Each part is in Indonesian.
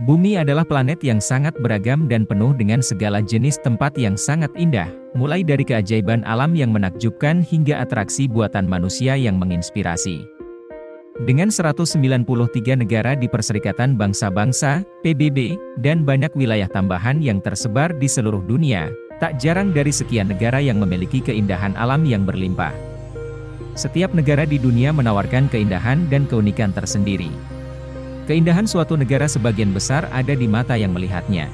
Bumi adalah planet yang sangat beragam dan penuh dengan segala jenis tempat yang sangat indah, mulai dari keajaiban alam yang menakjubkan hingga atraksi buatan manusia yang menginspirasi. Dengan 193 negara di Perserikatan Bangsa-Bangsa, PBB, dan banyak wilayah tambahan yang tersebar di seluruh dunia, tak jarang dari sekian negara yang memiliki keindahan alam yang berlimpah. Setiap negara di dunia menawarkan keindahan dan keunikan tersendiri. Keindahan suatu negara sebagian besar ada di mata yang melihatnya.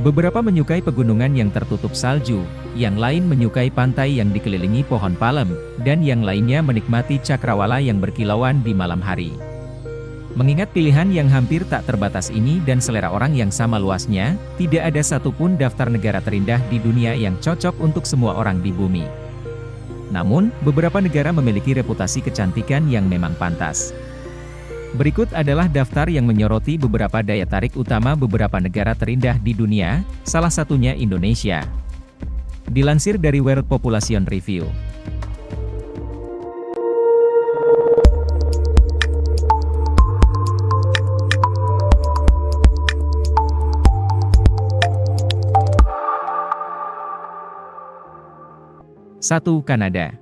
Beberapa menyukai pegunungan yang tertutup salju, yang lain menyukai pantai yang dikelilingi pohon palem, dan yang lainnya menikmati cakrawala yang berkilauan di malam hari. Mengingat pilihan yang hampir tak terbatas ini dan selera orang yang sama luasnya, tidak ada satupun daftar negara terindah di dunia yang cocok untuk semua orang di bumi. Namun, beberapa negara memiliki reputasi kecantikan yang memang pantas. Berikut adalah daftar yang menyoroti beberapa daya tarik utama beberapa negara terindah di dunia, salah satunya Indonesia. Dilansir dari World Population Review. Satu, Kanada.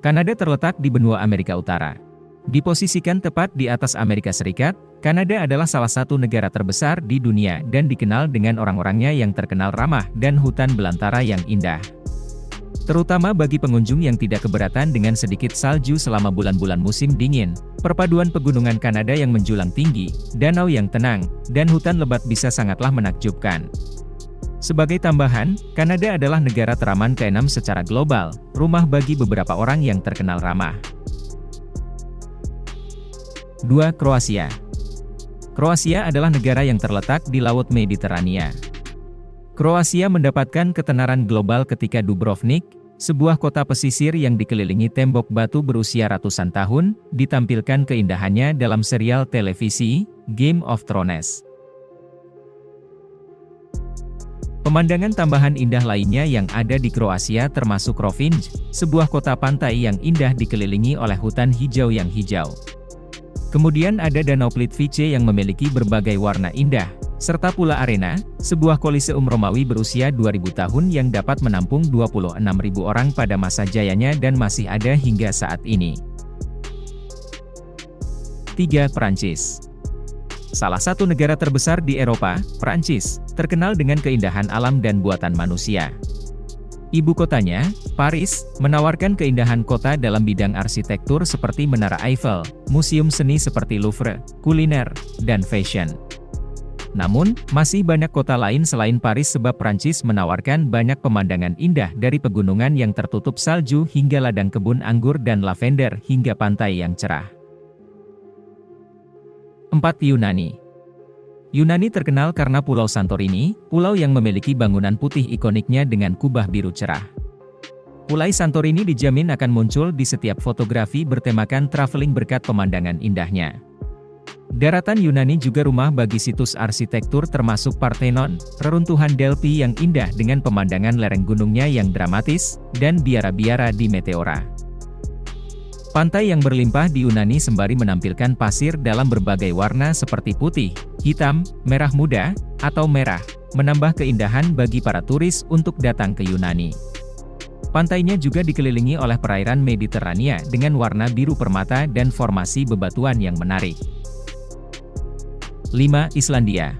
Kanada terletak di benua Amerika Utara. Diposisikan tepat di atas Amerika Serikat, Kanada adalah salah satu negara terbesar di dunia dan dikenal dengan orang-orangnya yang terkenal ramah dan hutan belantara yang indah. Terutama bagi pengunjung yang tidak keberatan dengan sedikit salju selama bulan-bulan musim dingin, perpaduan pegunungan Kanada yang menjulang tinggi, danau yang tenang, dan hutan lebat bisa sangatlah menakjubkan. Sebagai tambahan, Kanada adalah negara teraman ke-6 secara global, rumah bagi beberapa orang yang terkenal ramah. 2. Kroasia. Kroasia adalah negara yang terletak di Laut Mediterania. Kroasia mendapatkan ketenaran global ketika Dubrovnik, sebuah kota pesisir yang dikelilingi tembok batu berusia ratusan tahun, ditampilkan keindahannya dalam serial televisi, Game of Thrones. Pemandangan tambahan indah lainnya yang ada di Kroasia termasuk Rovinj, sebuah kota pantai yang indah dikelilingi oleh hutan hijau yang hijau. Kemudian ada Danau Plitvice yang memiliki berbagai warna indah, serta pula Arena, sebuah koliseum Romawi berusia 2000 tahun yang dapat menampung 26.000 orang pada masa jayanya dan masih ada hingga saat ini. 3. Perancis. Salah satu negara terbesar di Eropa, Perancis, terkenal dengan keindahan alam dan buatan manusia. Ibu kotanya, Paris, menawarkan keindahan kota dalam bidang arsitektur seperti Menara Eiffel, museum seni seperti Louvre, kuliner, dan fashion. Namun, masih banyak kota lain selain Paris sebab Prancis menawarkan banyak pemandangan indah dari pegunungan yang tertutup salju hingga ladang kebun anggur dan lavender hingga pantai yang cerah. 4. Yunani. Yunani terkenal karena Pulau Santorini, pulau yang memiliki bangunan putih ikoniknya dengan kubah biru cerah. Pulau Santorini dijamin akan muncul di setiap fotografi bertemakan traveling berkat pemandangan indahnya. Daratan Yunani juga rumah bagi situs arsitektur termasuk Parthenon, reruntuhan Delphi yang indah dengan pemandangan lereng gunungnya yang dramatis, dan biara-biara di Meteora. Pantai yang berlimpah di Yunani sembari menampilkan pasir dalam berbagai warna seperti putih, hitam, merah muda, atau merah, menambah keindahan bagi para turis untuk datang ke Yunani. Pantainya juga dikelilingi oleh perairan Mediterania dengan warna biru permata dan formasi bebatuan yang menarik. 5. Islandia.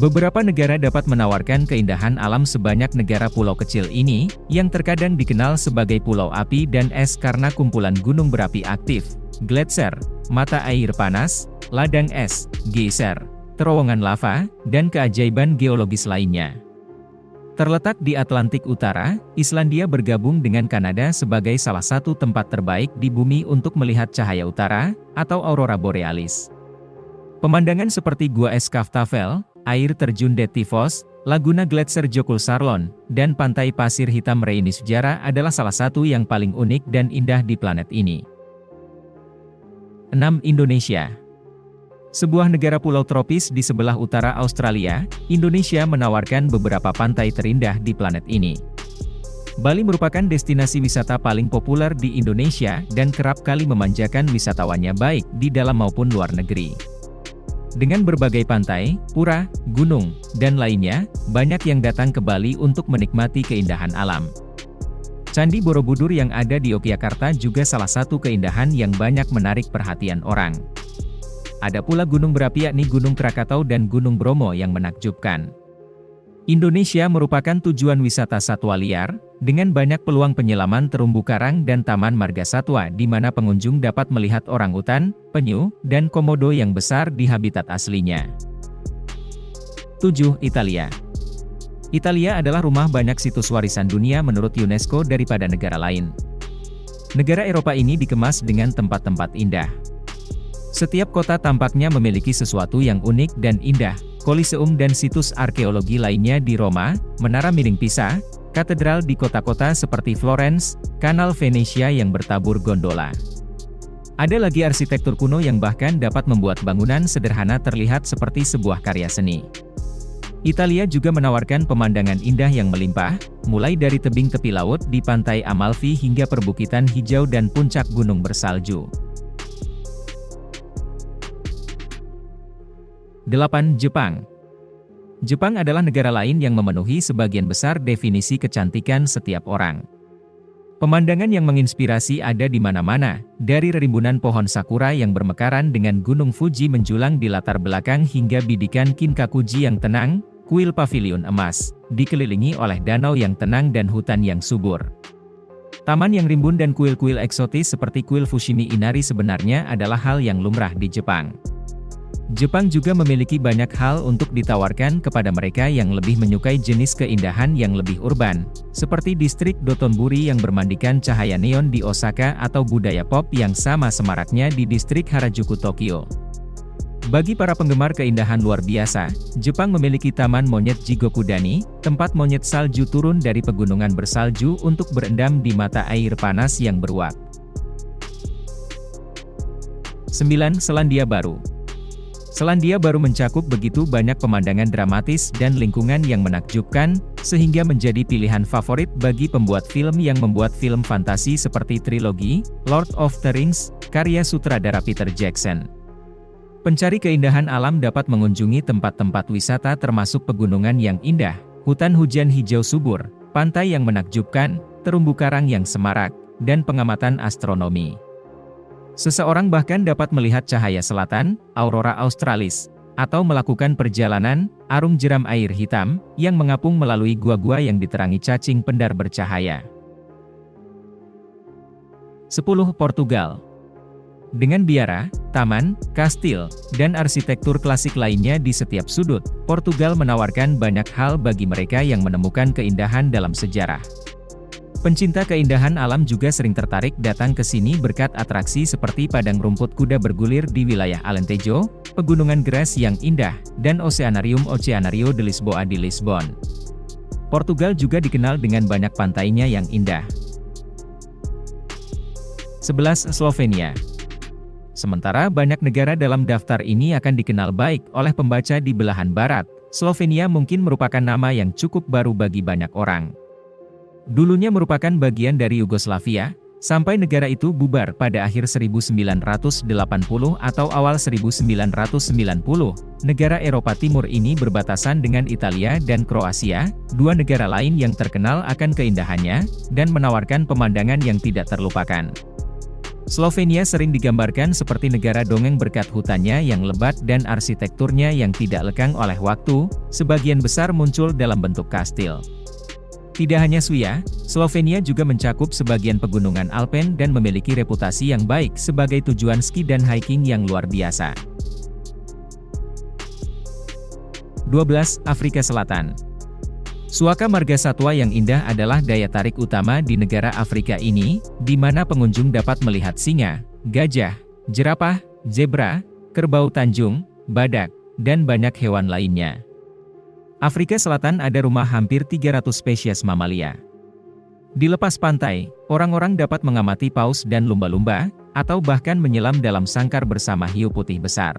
Beberapa negara dapat menawarkan keindahan alam sebanyak negara pulau kecil ini, yang terkadang dikenal sebagai pulau api dan es karena kumpulan gunung berapi aktif, gletser, mata air panas, ladang es, geyser, terowongan lava, dan keajaiban geologis lainnya. Terletak di Atlantik Utara, Islandia bergabung dengan Kanada sebagai salah satu tempat terbaik di bumi untuk melihat cahaya utara, atau aurora borealis. Pemandangan seperti Gua es Kaftavel, air terjun Dettifoss, Laguna Gletser Jökulsárlón, dan pantai pasir hitam Reynisfjara adalah salah satu yang paling unik dan indah di planet ini. 6. Indonesia. Sebuah negara pulau tropis di sebelah utara Australia, Indonesia menawarkan beberapa pantai terindah di planet ini. Bali merupakan destinasi wisata paling populer di Indonesia dan kerap kali memanjakan wisatawannya baik di dalam maupun luar negeri. Dengan berbagai pantai, pura, gunung, dan lainnya, banyak yang datang ke Bali untuk menikmati keindahan alam. Candi Borobudur yang ada di Yogyakarta juga salah satu keindahan yang banyak menarik perhatian orang. Ada pula gunung berapi yakni Gunung Krakatau dan Gunung Bromo yang menakjubkan. Indonesia merupakan tujuan wisata satwa liar, dengan banyak peluang penyelaman terumbu karang dan taman marga satwa di mana pengunjung dapat melihat orangutan, penyu, dan komodo yang besar di habitat aslinya. 7. Italia. Italia adalah rumah banyak situs warisan dunia menurut UNESCO daripada negara lain. Negara Eropa ini dikemas dengan tempat-tempat indah. Setiap kota tampaknya memiliki sesuatu yang unik dan indah, Koliseum dan situs arkeologi lainnya di Roma, Menara Miring Pisa, katedral di kota-kota seperti Florence, Kanal Venesia yang bertabur gondola. Ada lagi arsitektur kuno yang bahkan dapat membuat bangunan sederhana terlihat seperti sebuah karya seni. Italia juga menawarkan pemandangan indah yang melimpah, mulai dari tebing tepi laut di pantai Amalfi hingga perbukitan hijau dan puncak gunung bersalju. 8. Jepang. Jepang adalah negara lain yang memenuhi sebagian besar definisi kecantikan setiap orang. Pemandangan yang menginspirasi ada di mana-mana, dari rimbunan pohon sakura yang bermekaran dengan Gunung Fuji menjulang di latar belakang hingga bidikan Kinkakuji yang tenang, kuil pavilion emas, dikelilingi oleh danau yang tenang dan hutan yang subur. Taman yang rimbun dan kuil-kuil eksotis seperti kuil Fushimi Inari sebenarnya adalah hal yang lumrah di Jepang. Jepang juga memiliki banyak hal untuk ditawarkan kepada mereka yang lebih menyukai jenis keindahan yang lebih urban, seperti distrik Dotonbori yang bermandikan cahaya neon di Osaka atau budaya pop yang sama semaraknya di distrik Harajuku, Tokyo. Bagi para penggemar keindahan luar biasa, Jepang memiliki Taman Monyet Jigokudani, tempat monyet salju turun dari pegunungan bersalju untuk berendam di mata air panas yang beruap. 9. Selandia Baru. Selandia Baru mencakup begitu banyak pemandangan dramatis dan lingkungan yang menakjubkan, sehingga menjadi pilihan favorit bagi pembuat film yang membuat film fantasi seperti trilogi Lord of the Rings, karya sutradara Peter Jackson. Pencari keindahan alam dapat mengunjungi tempat-tempat wisata termasuk pegunungan yang indah, hutan hujan hijau subur, pantai yang menakjubkan, terumbu karang yang semarak, dan pengamatan astronomi. Seseorang bahkan dapat melihat cahaya selatan, aurora australis, atau melakukan perjalanan, arung jeram air hitam, yang mengapung melalui gua-gua yang diterangi cacing pendar bercahaya. 10. Portugal. Dengan biara, taman, kastil, dan arsitektur klasik lainnya di setiap sudut, Portugal menawarkan banyak hal bagi mereka yang menemukan keindahan dalam sejarah. Pencinta keindahan alam juga sering tertarik datang ke sini berkat atraksi seperti padang rumput kuda bergulir di wilayah Alentejo, pegunungan Gras yang indah, dan Oceanarium Oceanario de Lisboa di Lisbon. Portugal juga dikenal dengan banyak pantainya yang indah. 11. Slovenia. Sementara banyak negara dalam daftar ini akan dikenal baik oleh pembaca di belahan barat, Slovenia mungkin merupakan nama yang cukup baru bagi banyak orang. Dulunya merupakan bagian dari Yugoslavia, sampai negara itu bubar pada akhir 1980 atau awal 1990. Negara Eropa Timur ini berbatasan dengan Italia dan Kroasia, dua negara lain yang terkenal akan keindahannya, dan menawarkan pemandangan yang tidak terlupakan. Slovenia sering digambarkan seperti negara dongeng berkat hutannya yang lebat dan arsitekturnya yang tidak lekang oleh waktu, sebagian besar muncul dalam bentuk kastil. Tidak hanya Swiya, Slovenia juga mencakup sebagian pegunungan Alpen dan memiliki reputasi yang baik sebagai tujuan ski dan hiking yang luar biasa. 12. Afrika Selatan. Suaka marga satwa yang indah adalah daya tarik utama di negara Afrika ini, di mana pengunjung dapat melihat singa, gajah, jerapah, zebra, kerbau tanjung, badak, dan banyak hewan lainnya. Afrika Selatan ada rumah hampir 300 spesies mamalia. Di lepas pantai, orang-orang dapat mengamati paus dan lumba-lumba, atau bahkan menyelam dalam sangkar bersama hiu putih besar.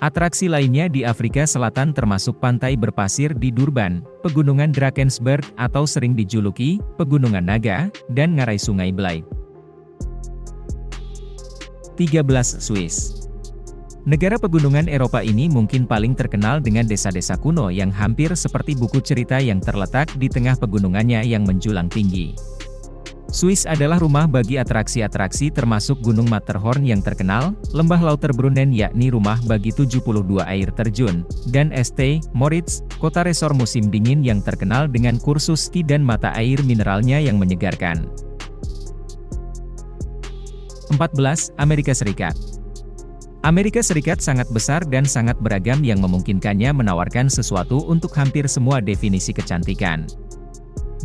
Atraksi lainnya di Afrika Selatan termasuk pantai berpasir di Durban, pegunungan Drakensberg atau sering dijuluki Pegunungan Naga, dan ngarai Sungai Blythe. 13. Swiss. Negara pegunungan Eropa ini mungkin paling terkenal dengan desa-desa kuno yang hampir seperti buku cerita yang terletak di tengah pegunungannya yang menjulang tinggi. Swiss adalah rumah bagi atraksi-atraksi termasuk Gunung Matterhorn yang terkenal, Lembah Lauterbrunnen yakni rumah bagi 72 air terjun, dan St. Moritz, kota resor musim dingin yang terkenal dengan kursus ski dan mata air mineralnya yang menyegarkan. 14. Amerika Serikat. Amerika Serikat sangat besar dan sangat beragam yang memungkinkannya menawarkan sesuatu untuk hampir semua definisi kecantikan.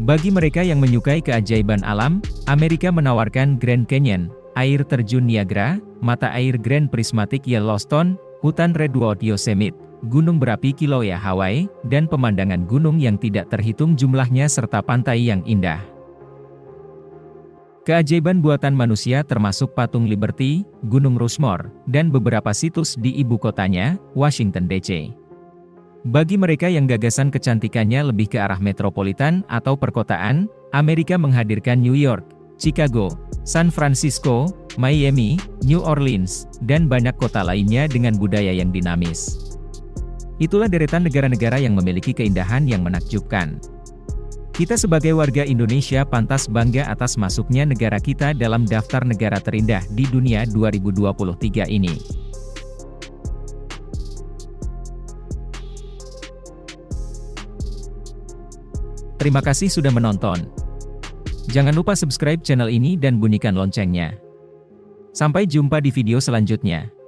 Bagi mereka yang menyukai keajaiban alam, Amerika menawarkan Grand Canyon, air terjun Niagara, mata air Grand Prismatic Yellowstone, hutan Redwood Yosemite, gunung berapi Kilauea Hawaii, dan pemandangan gunung yang tidak terhitung jumlahnya serta pantai yang indah. Keajaiban buatan manusia termasuk Patung Liberty, Gunung Rushmore, dan beberapa situs di ibu kotanya, Washington DC. Bagi mereka yang gagasan kecantikannya lebih ke arah metropolitan atau perkotaan, Amerika menghadirkan New York, Chicago, San Francisco, Miami, New Orleans, dan banyak kota lainnya dengan budaya yang dinamis. Itulah deretan negara-negara yang memiliki keindahan yang menakjubkan. Kita sebagai warga Indonesia pantas bangga atas masuknya negara kita dalam daftar negara terindah di dunia 2023 ini. Terima kasih sudah menonton. Jangan lupa subscribe channel ini dan bunyikan loncengnya. Sampai jumpa di video selanjutnya.